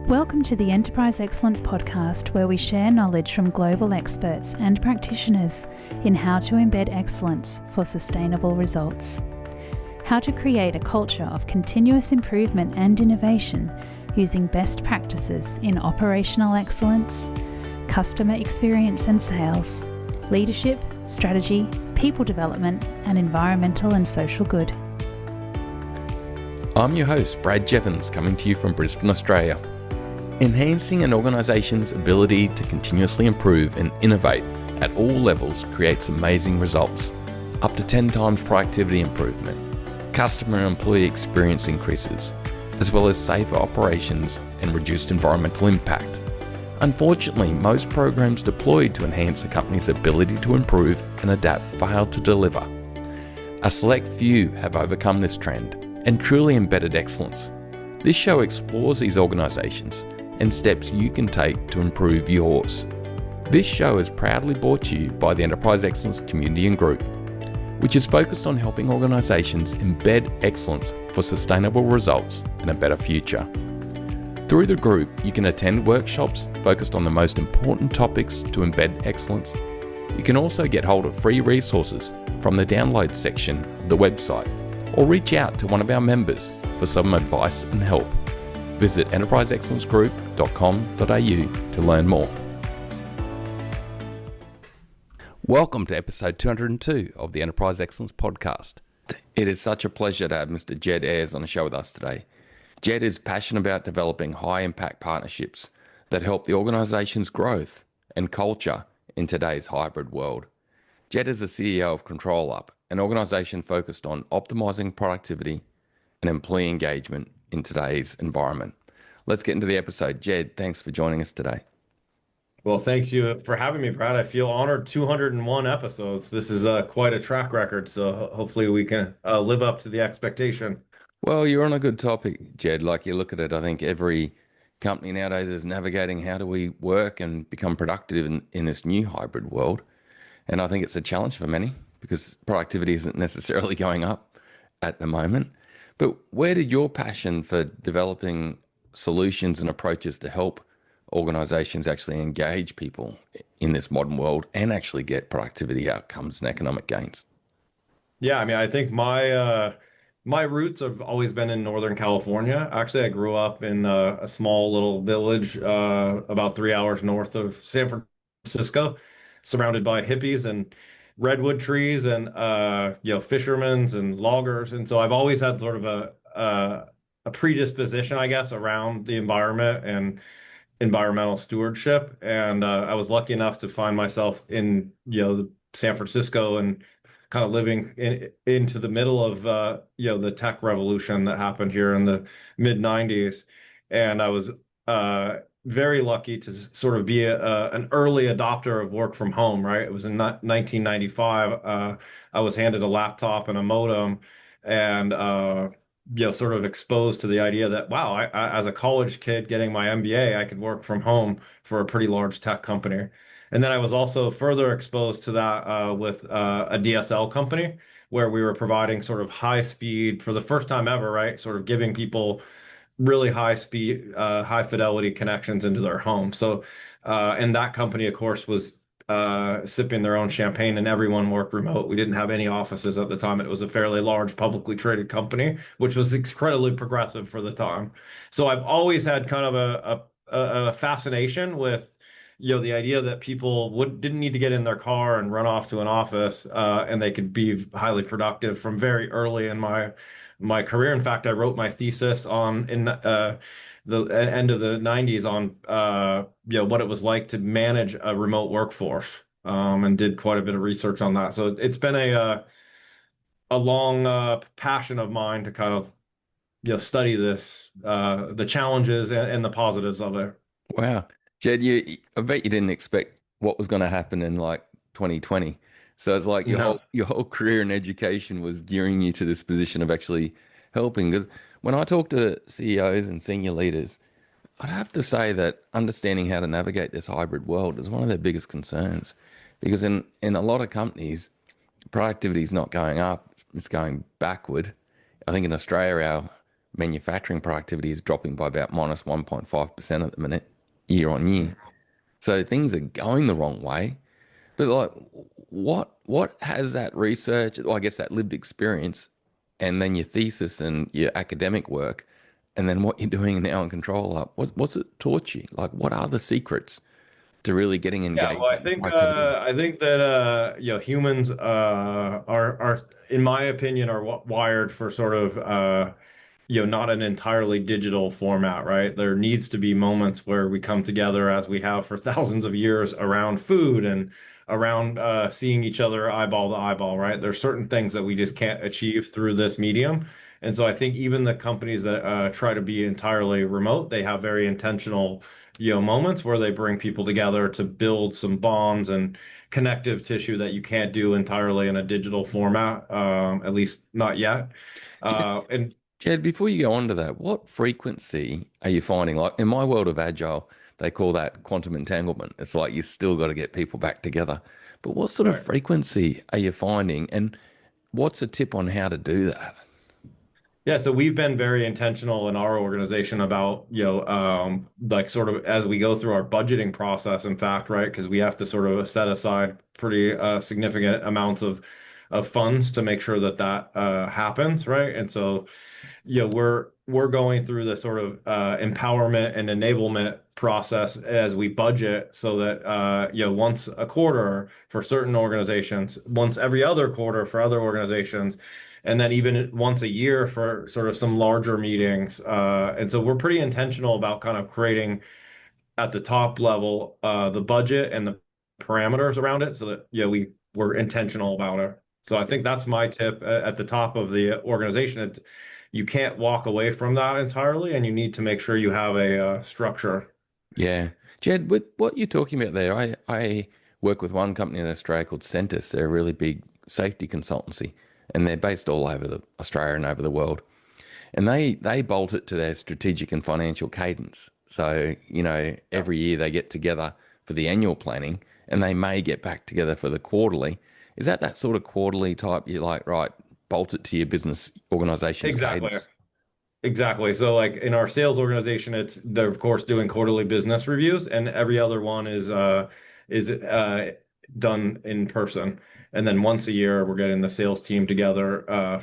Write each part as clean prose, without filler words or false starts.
Welcome to the Enterprise Excellence Podcast, where we share knowledge from global experts and practitioners in how to embed excellence for sustainable results. How to create a culture of continuous improvement and innovation using best practices in operational excellence, customer experience and sales, leadership, strategy, people development, and environmental and social good. I'm your host, Brad Jeavons, coming to you from Brisbane, Australia. Enhancing an organisation's ability to continuously improve and innovate at all levels creates amazing results, up to 10 times productivity improvement, customer and employee experience increases, as well as safer operations and reduced environmental impact. Unfortunately, most programs deployed to enhance a company's ability to improve and adapt fail to deliver. A select few have overcome this trend and truly embedded excellence. This show explores these organisations and steps you can take to improve yours. This show is proudly brought to you by the Enterprise Excellence Community and Group, which is focused on helping organisations embed excellence for sustainable results and a better future. Through the group, you can attend workshops focused on the most important topics to embed excellence. You can also get hold of free resources from the download section of the website, or reach out to one of our members for some advice and help. Visit enterpriseexcellencegroup.com.au to learn more. Welcome to episode 202 of the Enterprise Excellence Podcast. It is such a pleasure to have Mr. Jed Ayres on the show with us today. Jed is passionate about developing high-impact partnerships that help the organisation's growth and culture in today's hybrid world. Jed is the CEO of ControlUp, an organisation focused on optimising productivity and employee engagement in today's environment. Let's get into the episode. Jed, thanks for joining us today. Well, thank you for having me, Brad. I feel honored. 201 episodes. This is quite a track record, so hopefully we can live up to the expectation. Well, you're on a good topic, Jed. Like you look at it, I think every company nowadays is navigating how do we work and become productive in this new hybrid world. And I think it's a challenge for many because productivity isn't necessarily going up at the moment. But where did your passion for developing solutions and approaches to help organizations actually engage people in this modern world and actually get productivity outcomes and economic gains? Yeah, I mean, I think my roots have always been in Northern California. Actually, I grew up in a small little village about 3 hours north of San Francisco, surrounded by hippies and redwood trees and fishermen and loggers. And so I've always had sort of a predisposition, I guess, around the environment and environmental stewardship. And I was lucky enough to find myself in San Francisco and kind of living into the middle of the tech revolution that happened here in the mid 90s. And I was very lucky to sort of be an early adopter of work from home, right? It was in 1995. I was handed a laptop and a modem and, sort of exposed to the idea that, wow, I, as a college kid getting my MBA, I could work from home for a pretty large tech company. And then I was also further exposed to that with a DSL company where we were providing sort of high speed for the first time ever, right? Sort of giving people really high speed, high fidelity connections into their home. So, and that company, of course, was sipping their own champagne and everyone worked remote. We didn't have any offices at the time. It was a fairly large publicly traded company, which was incredibly progressive for the time. So I've always had kind of a fascination with the idea that people didn't need to get in their car and run off to an office, and they could be highly productive from very early in my career. In fact, I wrote my thesis in the end of the 90s on what it was like to manage a remote workforce, and did quite a bit of research on that. So it's been a long passion of mine to kind of study this, the challenges and the positives of it. Wow. Jed, I bet you didn't expect what was going to happen in like 2020. So it's like your whole career in education was gearing you to this position of actually helping. Because when I talk to CEOs and senior leaders, I'd have to say that understanding how to navigate this hybrid world is one of their biggest concerns. Because in a lot of companies, productivity is not going up, it's going backward. I think in Australia, our manufacturing productivity is dropping by about minus 1.5% at the minute, year on year. So things are going the wrong way. But like, what has that research, well, I guess that lived experience, and then your thesis and your academic work, and then what you're doing now in ControlUp, what's it taught you? Like, what are the secrets to really getting Yeah, well, engagement and productivity? I think that humans are, in my opinion, are wired for sort of not an entirely digital format, right? There needs to be moments where we come together as we have for thousands of years around food and around seeing each other eyeball to eyeball, right? There's certain things that we just can't achieve through this medium. And so I think even the companies that try to be entirely remote, they have very intentional, moments where they bring people together to build some bonds and connective tissue that you can't do entirely in a digital format, at least not yet. Jed, And Jed, before you go on to that, what frequency are you finding? Like in my world of agile, they call that quantum entanglement. It's like you still got to get people back together. But what sort of right. frequency are you finding? And what's a tip on how to do that? Yeah, so we've been very intentional in our organization about, like sort of as we go through our budgeting process, in fact, right? Because we have to sort of set aside pretty significant amounts of funds to make sure that that happens, right? And so we're going through the sort of empowerment and enablement process as we budget so that once a quarter for certain organizations, once every other quarter for other organizations, and then even once a year for sort of some larger meetings. And so we're pretty intentional about kind of creating at the top level the budget and the parameters around it so that we're intentional about it. So I think that's my tip at the top of the organization. You can't walk away from that entirely, and you need to make sure you have a structure. Yeah. Jed, with what you're talking about there, I work with one company in Australia called Centis. They're a really big safety consultancy, and they're based all over Australia and over the world. And they bolt it to their strategic and financial cadence. So, Yeah. every year they get together for the annual planning, and they may get back together for the quarterly. Is that sort of quarterly type? You're like, right, bolt it to your business organization's Exactly. cadence. Exactly. So like in our sales organization, they're of course doing quarterly business reviews, and every other one is done in person. And then once a year, we're getting the sales team together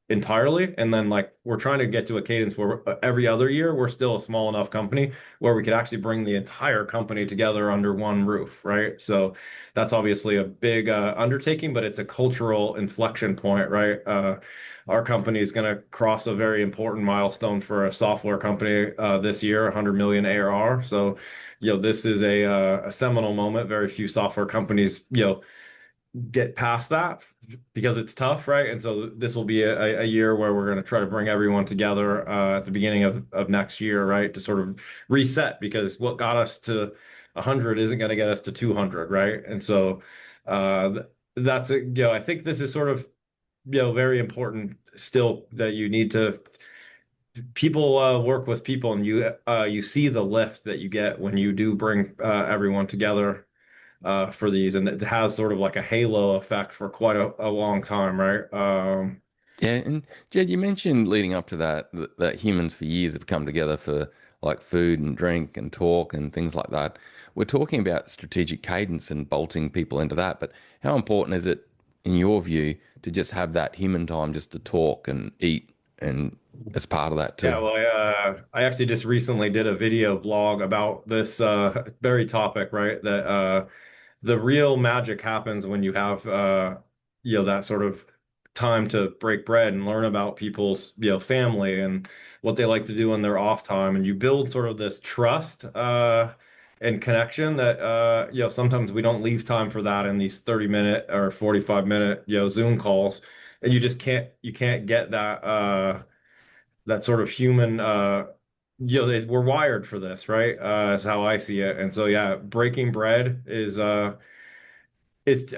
entirely. And then like we're trying to get to a cadence where every other year we're still a small enough company where we could actually bring the entire company together under one roof, right? So that's obviously a big undertaking, but it's a cultural inflection point, right? Our company is going to cross a very important milestone for a software company this year, 100 million ARR. So, this is a seminal moment. Very few software companies, get past that because it's tough, right? And so this will be a year where we're going to try to bring everyone together at the beginning of next year, right? To sort of reset because what got us to 100 isn't going to get us to 200, right? And so that's it. I think this is sort of very important still that you need to people work with people and you see the lift that you get when you do bring everyone together for these, and it has sort of like a halo effect for quite a long time, right? Yeah, and Jed, you mentioned leading up to that humans for years have come together for like food and drink and talk and things like that. We're talking about strategic cadence and bolting people into that, but how important is it, in your view, to just have that human time just to talk and eat and as part of that Yeah, too? well, I actually just recently did a video blog about this very topic, right? That the real magic happens when you have that sort of time to break bread and learn about people's family and what they like to do in their off time, and you build sort of this trust and connection that sometimes we don't leave time for that in these 30-minute or 45-minute Zoom calls, and you can't get that sort of human we're wired for this, right? Is how I see it. And so yeah, breaking bread is I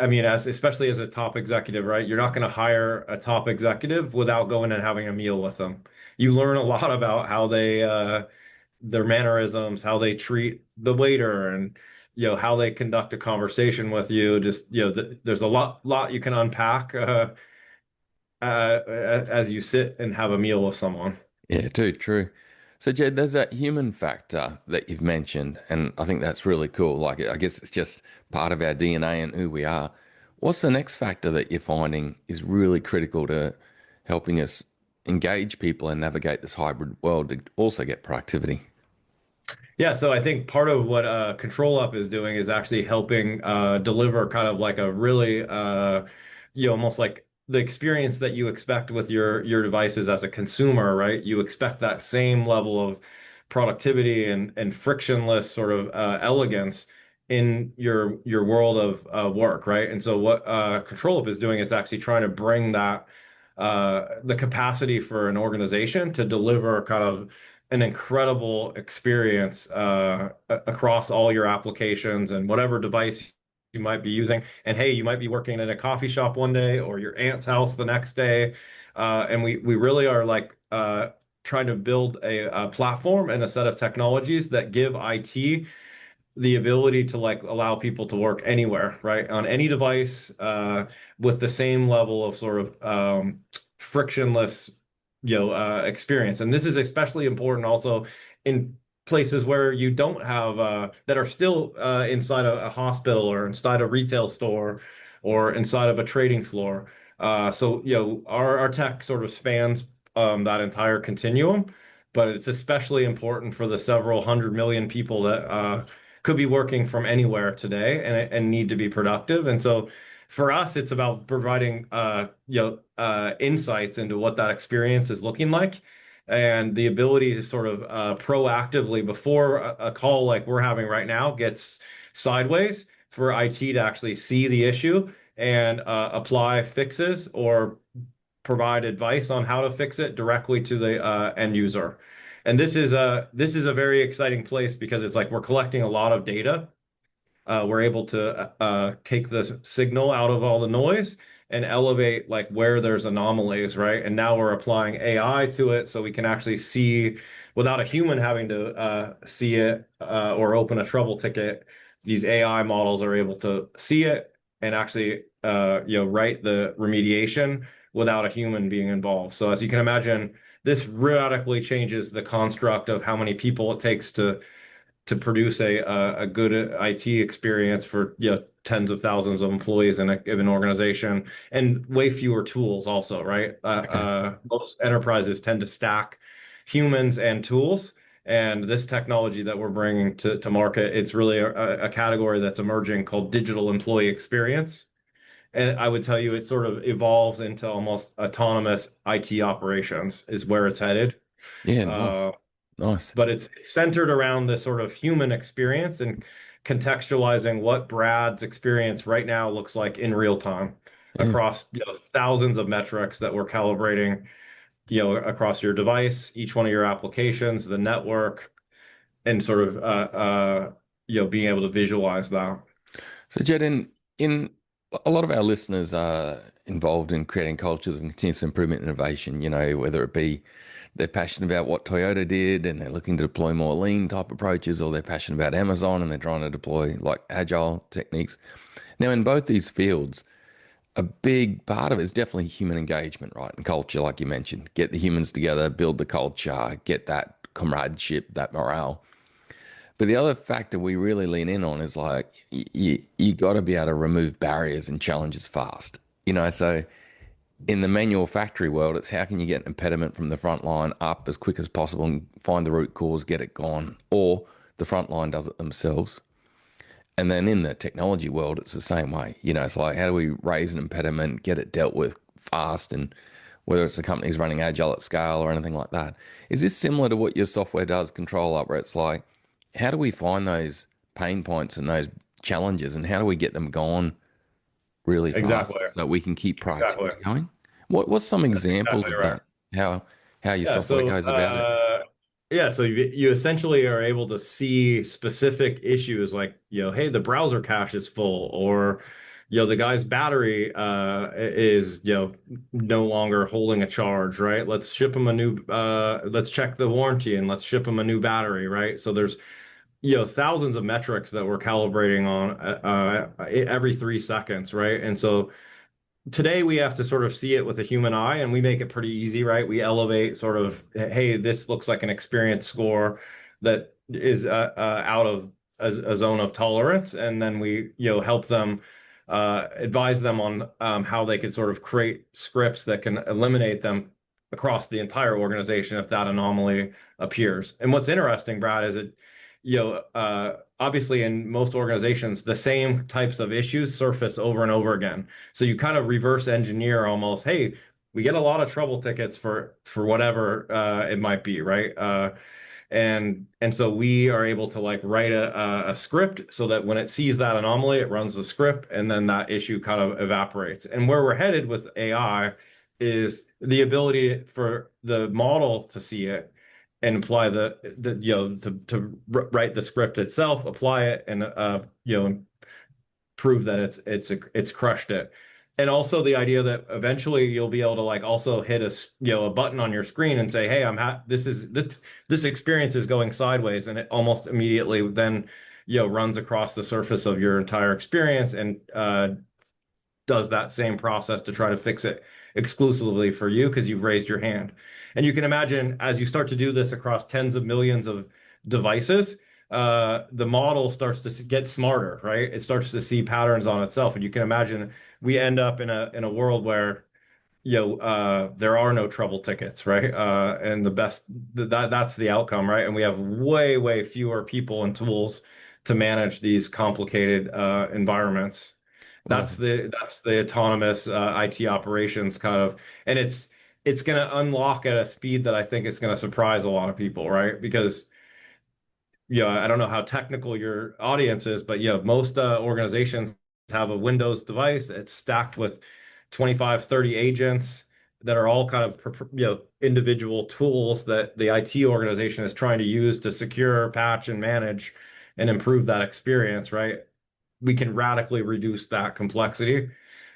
mean, as especially as a top executive, right? You're not going to hire a top executive without going and having a meal with them. You learn a lot about how they their mannerisms, how they treat the waiter, and how they conduct a conversation with you. Just there's a lot you can unpack as you sit and have a meal with someone. Yeah, too true. So, Jed, there's that human factor that you've mentioned, and I think that's really cool. Like, I guess it's just part of our DNA and who we are. What's the next factor that you're finding is really critical to helping us engage people and navigate this hybrid world to also get productivity? Yeah, so I think part of what ControlUp is doing is actually helping deliver kind of like a really, almost like the experience that you expect with your devices as a consumer, right? You expect that same level of productivity and frictionless sort of elegance in your world of work, right? And so what ControlUp is doing is actually trying to bring that the capacity for an organization to deliver kind of an incredible experience across all your applications and whatever device you might be using. And hey, you might be working in a coffee shop one day or your aunt's house the next day. And we really are like trying to build a platform and a set of technologies that give IT the ability to like allow people to work anywhere, right? On any device, with the same level of sort of frictionless, experience. And this is especially important also in places where you don't have that are still inside a hospital or inside a retail store or inside of a trading floor. So, our tech sort of spans that entire continuum, but it's especially important for the several hundred million people that could be working from anywhere today and need to be productive. And so for us, it's about providing insights into what that experience is looking like and the ability to sort of proactively before a call like we're having right now gets sideways for IT to actually see the issue and apply fixes or provide advice on how to fix it directly to the end user. And this is a very exciting place because it's like we're collecting a lot of data. We're able to take the signal out of all the noise and elevate like where there's anomalies, right? And now we're applying AI to it so we can actually see without a human having to see it or open a trouble ticket. These AI models are able to see it and actually write the remediation without a human being involved. So as you can imagine, this radically changes the construct of how many people it takes to produce a good IT experience for tens of thousands of employees in a given organization and way fewer tools also, right? Okay. Most enterprises tend to stack humans and tools. And this technology that we're bringing to market, it's really a category that's emerging called digital employee experience. And I would tell you it sort of evolves into almost autonomous IT operations is where it's headed. Yeah, nice. Uh, Nice. but it's centered around this sort of human experience and contextualizing what Brad's experience right now looks like in real time Yeah. across thousands of metrics that we're calibrating across your device, each one of your applications, the network, and sort of being able to visualize that. So, Jed, in a lot of our listeners are involved in creating cultures of continuous improvement and innovation, whether it be they're passionate about what Toyota did and they're looking to deploy more lean type approaches, or they're passionate about Amazon and they're trying to deploy like agile techniques. Now, in both these fields, a big part of it is definitely human engagement, right? And culture, like you mentioned, get the humans together, build the culture, get that comradeship, that morale. But the other factor we really lean in on is like you got to be able to remove barriers and challenges fast. So in the manual factory world, it's how can you get an impediment from the front line up as quick as possible and find the root cause, get it gone, or the front line does it themselves. And then in the technology world, it's the same way. It's like how do we raise an impediment, get it dealt with fast, and whether it's a company's running agile at scale or anything like that. Is this similar to what your software does, ControlUp, where it's like, how do we find those pain points and those challenges, and how do we get them gone really fast Exactly. so we can keep Exactly. productivity going? What's some That's examples exactly of right. that? How your Yeah, software so goes about it? you essentially are able to see specific issues like, hey, the browser cache is full, or the guy's battery is no longer holding a charge, right? Let's ship him a new let's check the warranty and let's ship him a new battery, right? So there's thousands of metrics that we're calibrating on every 3 seconds, right? And so today we have to sort of see it with a human eye, and we make it pretty easy, right? We elevate sort of, hey, this looks like an experience score that is out of a zone of tolerance, and then we, help them, advise them on how they could sort of create scripts that can eliminate them across the entire organization if that anomaly appears. And what's interesting, Brad, is it, obviously in most organizations, the same types of issues surface over and over again. So you kind of reverse engineer almost, hey, we get a lot of trouble tickets for whatever it might be, right? And so we are able to like write a script so that when it sees that anomaly, it runs the script, and then that issue kind of evaporates. And where we're headed with AI is the ability for the model to see it and apply the to write the script itself, apply it, and prove that it's crushed it. And also the idea that eventually you'll be able to like also hit a button on your screen and say, hey, this experience is going sideways, and it almost immediately then runs across the surface of your entire experience and does that same process to try to fix it exclusively for you because you've raised your hand. And you can imagine as you start to do this across tens of millions of devices, the model starts to get smarter, right? It starts to see patterns on itself, and you can imagine we end up in a world where there are no trouble tickets, right? And that's the outcome, right? And we have way fewer people and tools to manage these complicated environments. Well, That's the autonomous IT operations kind of, and it's going to unlock at a speed that I think is going to surprise a lot of people, right? Because I don't know how technical your audience is, but most organizations have a Windows device. It's stacked with 25, 30 agents that are all kind of individual tools that the IT organization is trying to use to secure, patch, and manage and improve that experience, right? We can radically reduce that complexity.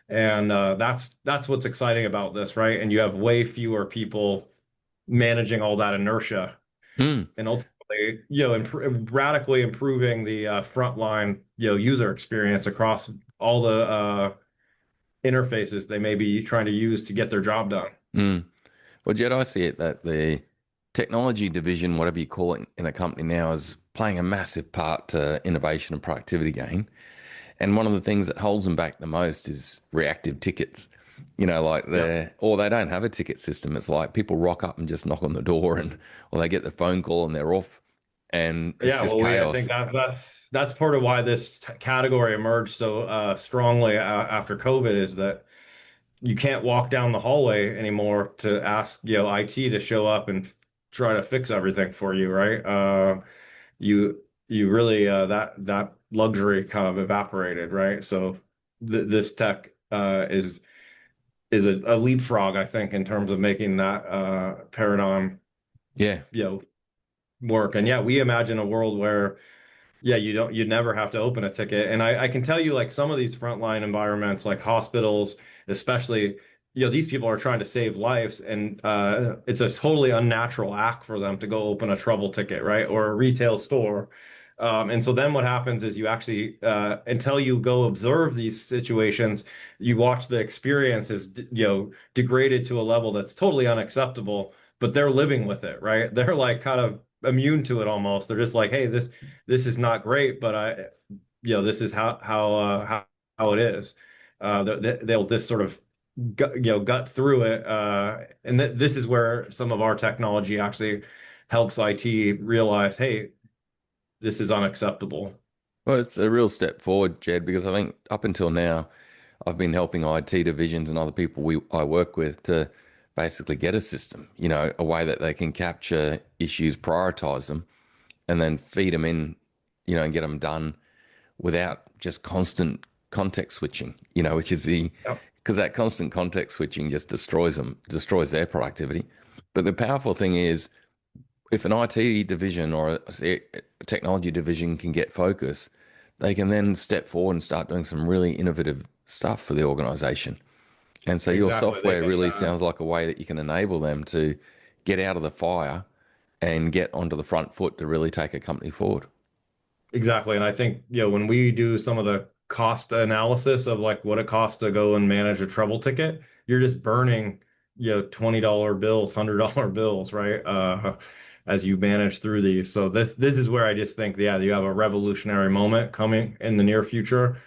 And that's what's exciting about this, right? And you have way fewer people managing all that inertia, mm, and ultimately, radically improving the frontline, user experience across all the interfaces they may be trying to use to get their job done. mm. Well, Jed, I see it that the technology division, whatever you call it in a company now, is playing a massive part to innovation and productivity gain. And one of the things that holds them back the most is reactive tickets. Like Yeah. or they don't have a ticket system. It's like people rock up and just knock on the door, or they get the phone call and they're off, and it's Yeah, just well, I think chaos. that's part of why this category emerged so strongly after COVID is that you can't walk down the hallway anymore to ask, IT to show up and try to fix everything for you, right? You really that luxury kind of evaporated, right? So this tech is a leapfrog, I think, in terms of making that paradigm, Yeah. you know, work. And yeah, we imagine a world where you'd never have to open a ticket. And I can tell you, like some of these frontline environments, like hospitals, especially, these people are trying to save lives, and it's a totally unnatural act for them to go open a trouble ticket, right? Or a retail store. And so then what happens is you actually, until you go observe these situations, you watch the experience is, degraded to a level that's totally unacceptable, but they're living with it, right? They're like kind of immune to it almost. They're just like, hey, this is not great, but this is how it is. They'll just sort of gut through it, and this is where some of our technology actually helps IT realize, hey, this is unacceptable. Well, it's a real step forward, Jed, because I think up until now, I've been helping IT divisions and other people I work with to basically get a system, a way that they can capture issues, prioritize them, and then feed them in, and get them done without just constant context switching, which is Yep. because that constant context switching just destroys them, destroys their productivity. But the powerful thing is, if an IT division or a technology division can get focus, they can then step forward and start doing some really innovative stuff for the organization. And so your Exactly. They software can really sounds like a way that you can enable them to get out of the fire and get onto the front foot to really take a company forward. exactly. And I think, when we do some of the cost analysis of like what it costs to go and manage a trouble ticket, you're just burning, $20 bills, $100 bills, right? As you manage through these. So this is where I just think, yeah, you have a revolutionary moment coming in the near future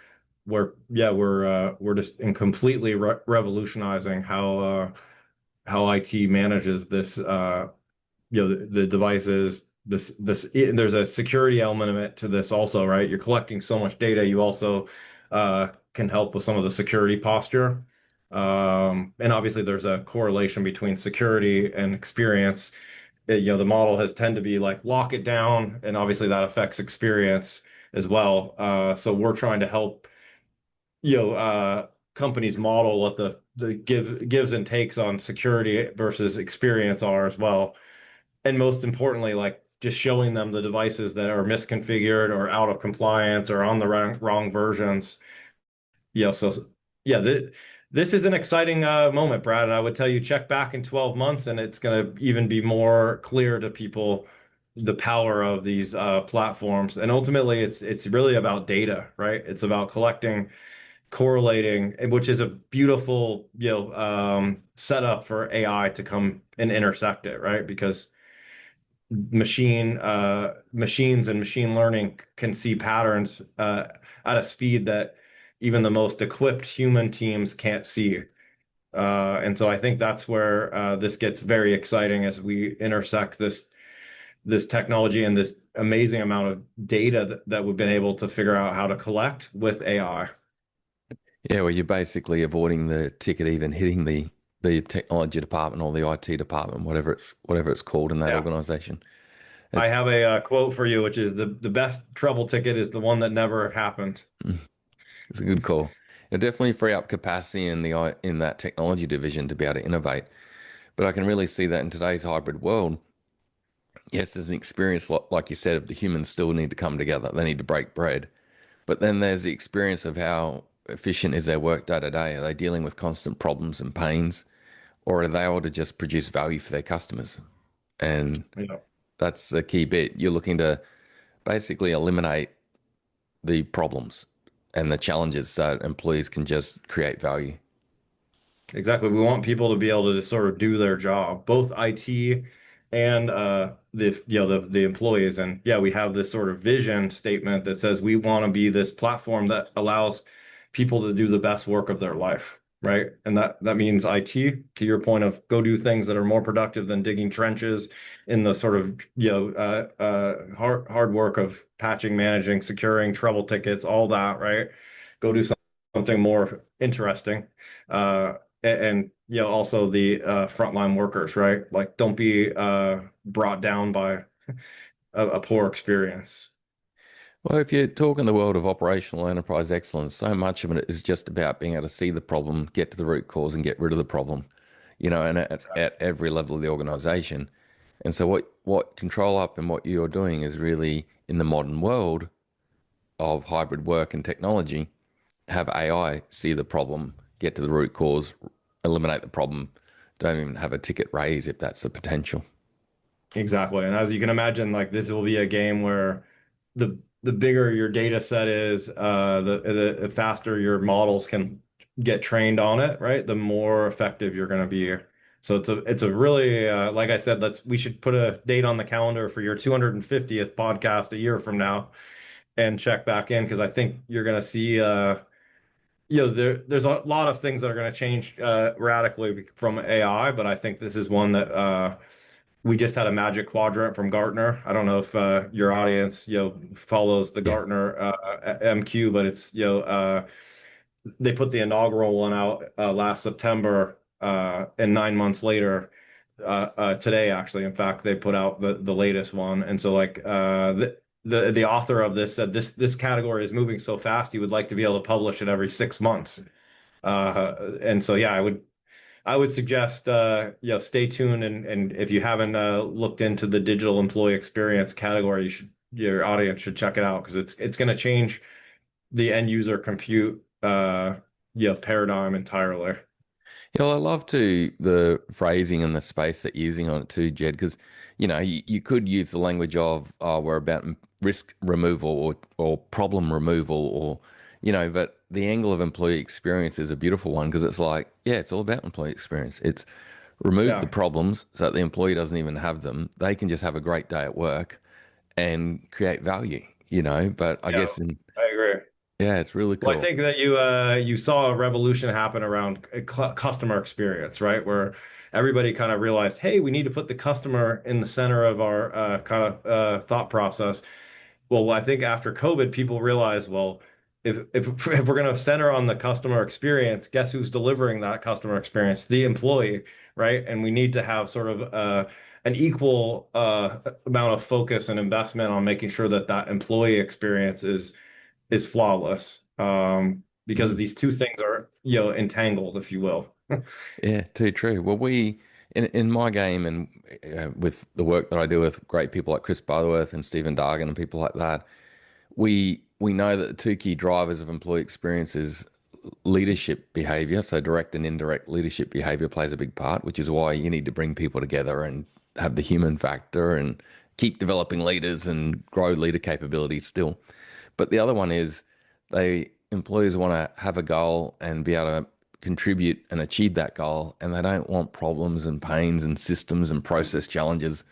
where, yeah, we're just in completely revolutionizing how IT manages this, the devices. There's a security element of it to this also, right? You're collecting so much data, you also can help with some of the security posture. And obviously there's a correlation between security and experience. The model has tend to be like lock it down, and obviously that affects experience as well. So we're trying to help companies model what the gives and takes on security versus experience are as well. And most importantly, like just showing them the devices that are misconfigured or out of compliance or on the wrong versions. So yeah, this is an exciting moment, Brad. And I would tell you, check back in 12 months, and it's going to even be more clear to people the power of these platforms. And ultimately, it's really about data, right? It's about collecting, correlating, which is a beautiful, setup for AI to come and intersect it, right? Because machines and machine learning can see patterns at a speed that even the most equipped human teams can't see. And so I think that's where this gets very exciting as we intersect this technology and this amazing amount of data that we've been able to figure out how to collect with AI. Yeah, well, you're basically avoiding the ticket even hitting the technology department or the IT department, whatever it's called in that Yeah. organization. I It's have a quote for you, which is the best trouble ticket is the one that never happened. it's a good call. It'll definitely free up capacity in that technology division to be able to innovate. But I can really see that in today's hybrid world. Yes, there's an experience like you said of the humans still need to come together. They need to break bread. But then there's the experience of how efficient is their work day to day. Are they dealing with constant problems and pains, or are they able to just produce value for their customers? And Yeah. that's the key bit. You're looking to basically eliminate the problems and the challenges so employees can just create value. Exactly. We want people to be able to just sort of do their job, both IT and the employees. And yeah, we have this sort of vision statement that says we want to be this platform that allows people to do the best work of their life, right? And that means IT, to your point of go do things that are more productive than digging trenches in the sort of hard work of patching, managing, securing trouble tickets, all that, right? Go do something more interesting. And also the frontline workers, right? Like don't be brought down by a poor experience. Well, if you talk in the world of operational enterprise excellence, so much of it is just about being able to see the problem, get to the root cause, and get rid of the problem, and at every level of the organization. And so, what ControlUp and what you're doing is really in the modern world of hybrid work and technology, have AI see the problem, get to the root cause, eliminate the problem, don't even have a ticket raise if that's the potential. Exactly. And as you can imagine, like this will be a game where the bigger your data set is, the faster your models can get trained on it, right? The more effective you're going to be. So it's a really like I said, we should put a date on the calendar for your 250th podcast a year from now and check back in because I think you're going to see there's a lot of things that are going to change radically from AI, but I think this is one that we just had a magic quadrant from Gartner. I don't know if your audience, follows the Yeah. Gartner MQ, but it's, they put the inaugural one out last September, and 9 months later, today actually, in fact, they put out the latest one. And so like the author of this said this category is moving so fast, he would like to be able to publish it every 6 months. And so yeah, I would suggest stay tuned and if you haven't looked into the digital employee experience category, your audience should check it out because it's going to change the end user compute paradigm entirely. Yeah, well, I love the phrasing and the space that you're using on it too, Jed, because you could use the language of we're about risk removal or problem removal or But the angle of employee experience is a beautiful one because it's like, yeah, it's all about employee experience. It's remove the Yeah. problems so that the employee doesn't even have them. They can just have a great day at work and create value. But I Yeah, guess I agree. yeah, it's really Well, I cool. think that you saw a revolution happen around customer experience, right? Where everybody kind of realized, hey, we need to put the customer in the center of our kind of thought process. Well, I think after COVID, people realized, well, if we're going to center on the customer experience, guess who's delivering that customer experience? The employee, right? And we need to have sort of an equal amount of focus and investment on making sure that that employee experience is flawless. Because Mm. these two things are, entangled, if you will. Yeah, too true. Well, in my game and with the work that I do with great people like Chris Butterworth and Stephen Dargan and people like that, we know that the two key drivers of employee experience is leadership behavior. So direct and indirect leadership behavior plays a big part, which is why you need to bring people together and have the human factor and keep developing leaders and grow leader capabilities still. But the other one is they employees want to have a goal and be able to contribute and achieve that goal, and they don't want problems and pains and systems and process challenges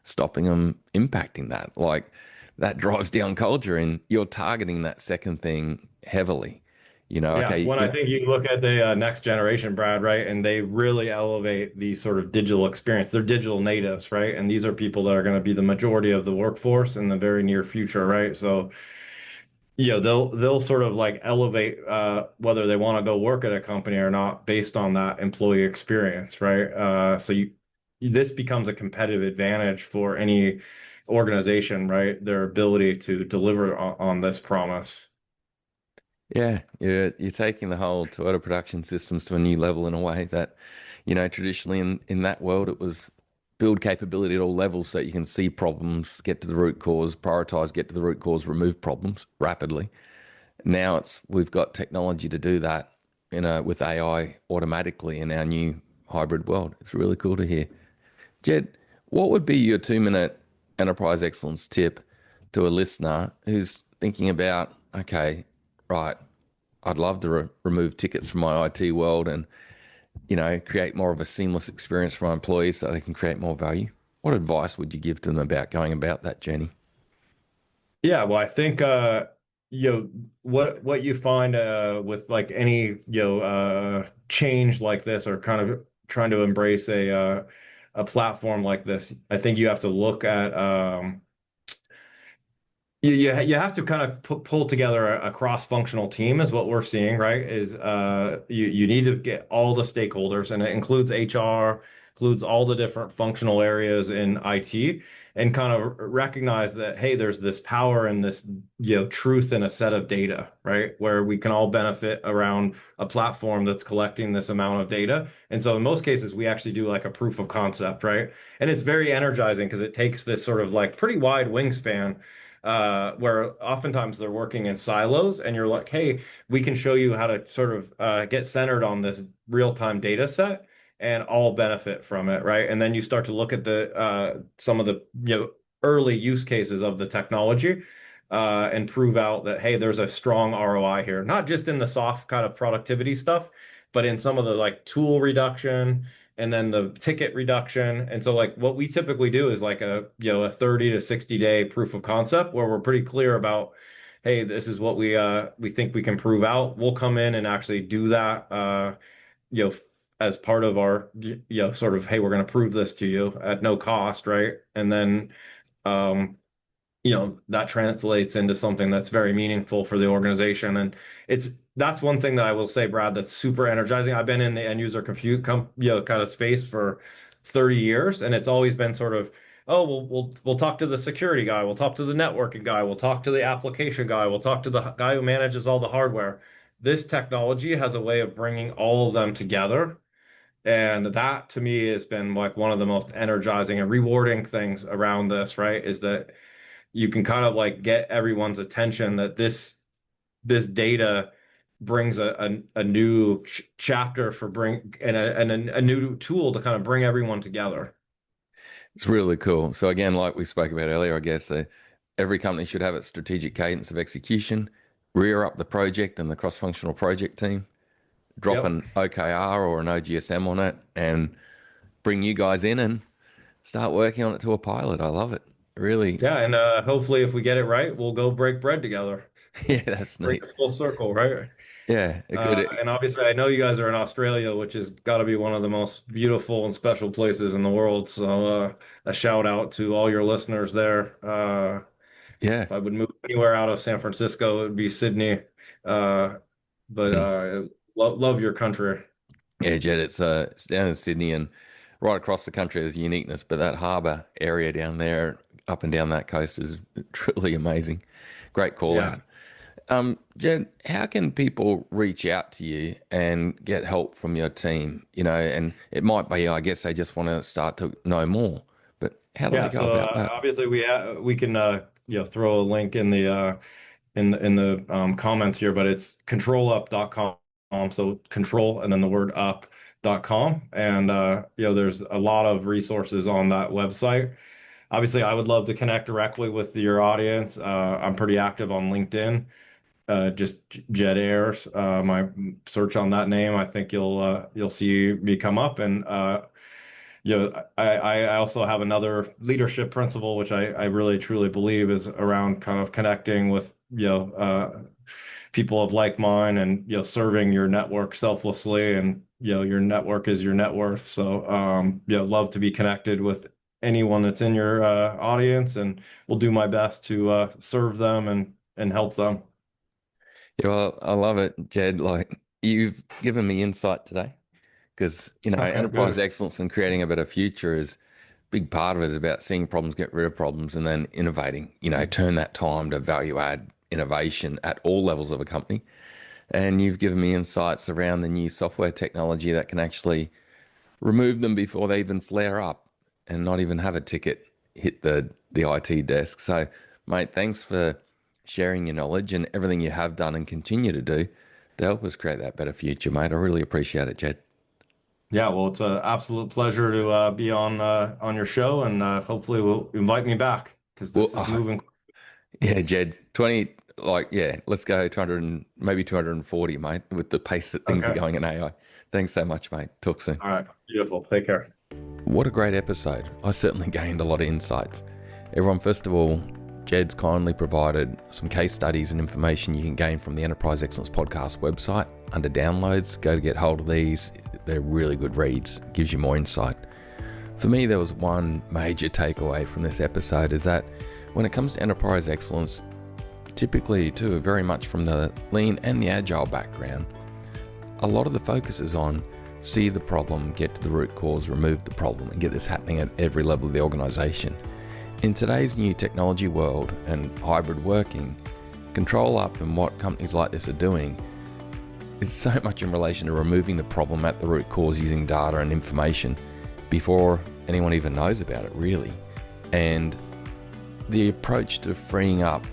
stopping them impacting that. Like that drives down culture, and you're targeting that second thing heavily. Yeah, Okay, when I think you look at the next generation, Brad, right, and they really elevate the sort of digital experience. They're digital natives, right? And these are people that are going to be the majority of the workforce in the very near future, right? So, they'll sort of like elevate whether they want to go work at a company or not based on that employee experience, right? This becomes a competitive advantage for any organization, right? Their ability to deliver on this promise. yeah, you're taking the whole Toyota production systems to a new level in a way that, traditionally in that world it was build capability at all levels so you can see problems, get to the root cause, prioritize, get to the root cause, remove problems rapidly. Now we've got technology to do that with AI automatically in our new hybrid world. It's really cool to hear. Jed, what would be your 2 minute enterprise excellence tip to a listener who's thinking about, okay, right, I'd love to remove tickets from my IT world and, create more of a seamless experience for my employees so they can create more value? What advice would you give to them about going about that journey? Yeah, well, I think what you find with like any change like this or kind of trying to embrace a platform like this, I think you have to look at you have to kind of pull together a cross-functional team is what we're seeing, right? Is you need to get all the stakeholders, and it includes HR, includes all the different functional areas in IT, and kind of recognize that, hey, there's this power and this, truth in a set of data, right? Where we can all benefit around a platform that's collecting this amount of data. And so in most cases, we actually do like a proof of concept, right? And it's very energizing because it takes this sort of like pretty wide wingspan where oftentimes they're working in silos, and you're like, hey, we can show you how to sort of get centered on this real-time data set and all benefit from it, right? And then you start to look at the some of the early use cases of the technology and prove out that, hey, there's a strong ROI here, not just in the soft kind of productivity stuff, but in some of the like tool reduction and then the ticket reduction. And so like what we typically do is like a 30 to 60 day proof of concept where we're pretty clear about, hey, this is what we think we can prove out. We'll come in and actually do that you know as part of our sort of, hey, we're going to prove this to you at no cost, right? And then um that translates into something that's very meaningful for the organization. And that's one thing that I will say, Brad, that's super energizing. I've been in the end user compute kind of space for 30 years, and it's always been sort of, oh, we'll talk to the security guy, we'll talk to the networking guy, we'll talk to the application guy, we'll talk to the guy who manages all the hardware. This technology has a way of bringing all of them together. And that to me has been like one of the most energizing and rewarding things around this, right? Is that you can kind of like get everyone's attention that this data brings a new chapter for bring and a new tool to kind of bring everyone together. It's really cool. So again, like we spoke about earlier, I guess every company should have its strategic cadence of execution. rear up the project and the cross-functional project team, drop Yep. an OKR or an OGSM on it, and bring you guys in and start working on it to a pilot. I love it. Really, Yeah, and hopefully if we get it right, we'll go break bread together. yeah, that's Bring neat. it full circle, right? Yeah, a good. And obviously, I know you guys are in Australia, which has got to be one of the most beautiful and special places in the world. So, a shout out to all your listeners there. Yeah. If I would move anywhere out of San Francisco, it would be Sydney. Uh, but Mm. love your country. Yeah, Jed, it's down in Sydney and right across the country there's uniqueness, but that harbour area down there, up and down that coast is truly amazing. Great call Yeah. out. Jed, how can people reach out to you and get help from your team? And it might be, I guess they just want to start to know more, but how do they Yeah. go So about that? obviously we can throw a link in the comments here, but it's controlup.com. So control and then the word up.com. And there's a lot of resources on that website. Obviously, I would love to connect directly with your audience. I'm pretty active on LinkedIn. Just Jed Ayres. My search on that name, I think you'll see me come up. And I also have another leadership principle, which I really truly believe is around kind of connecting with people of like mind and serving your network selflessly, and your network is your net worth. So love to be connected with anyone that's in your audience, and will do my best to serve them and help them. Yeah, well, I love it, Jed. Like you've given me insight today because, enterprise Good. excellence and creating a better future is big part of it is about seeing problems, get rid of problems, and then innovating, turn that time to value add innovation at all levels of a company. And you've given me insights around the new software technology that can actually remove them before they even flare up and not even have a ticket hit the IT desk. So, mate, thanks for sharing your knowledge and everything you have done and continue to do to help us create that better future, mate. I really appreciate it, Jed. Yeah, well, it's an absolute pleasure to be on your show, and hopefully will invite me back because Well, this is moving. yeah, Jed, 20, like, yeah, let's go 200 and maybe 240, mate, with the pace that things are Okay. going in AI. Thanks so much, mate. Talk soon. All right. Beautiful. Take care. What a great episode. I certainly gained a lot of insights. Everyone, first of all, Jed's kindly provided some case studies and information you can gain from the Enterprise Excellence Podcast website. Under downloads, go to get hold of these. They're really good reads. Gives you more insight. For me, there was one major takeaway from this episode is that when it comes to enterprise excellence, typically too, very much from the lean and the agile background, a lot of the focus is on see the problem, get to the root cause, remove the problem, and get this happening at every level of the organization. In today's new technology world and hybrid working, ControlUp and what companies like this are doing is so much in relation to removing the problem at the root cause using data and information before anyone even knows about it, really. And the approach to freeing up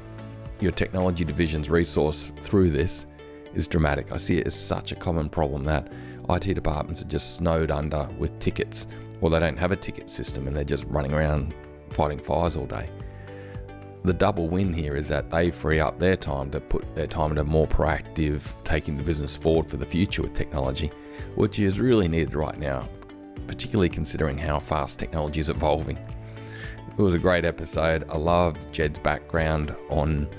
your technology division's resource through this is dramatic. I see it as such a common problem that IT departments are just snowed under with tickets, or they don't have a ticket system and they're just running around fighting fires all day. The double win here is that they free up their time to put their time into more proactive, taking the business forward for the future with technology, which is really needed right now, particularly considering how fast technology is evolving. It was a great episode. I love Jed's background on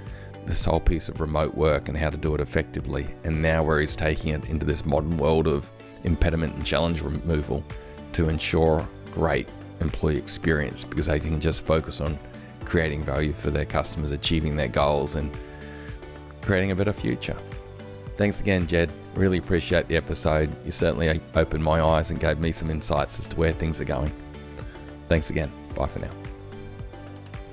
this whole piece of remote work and how to do it effectively, and now where he's taking it into this modern world of impediment and challenge removal to ensure great employee experience, because they can just focus on creating value for their customers, achieving their goals, and creating a better future. Thanks again, Jed. Really appreciate the episode. You certainly opened my eyes and gave me some insights as to where things are going. Thanks again. Bye for now.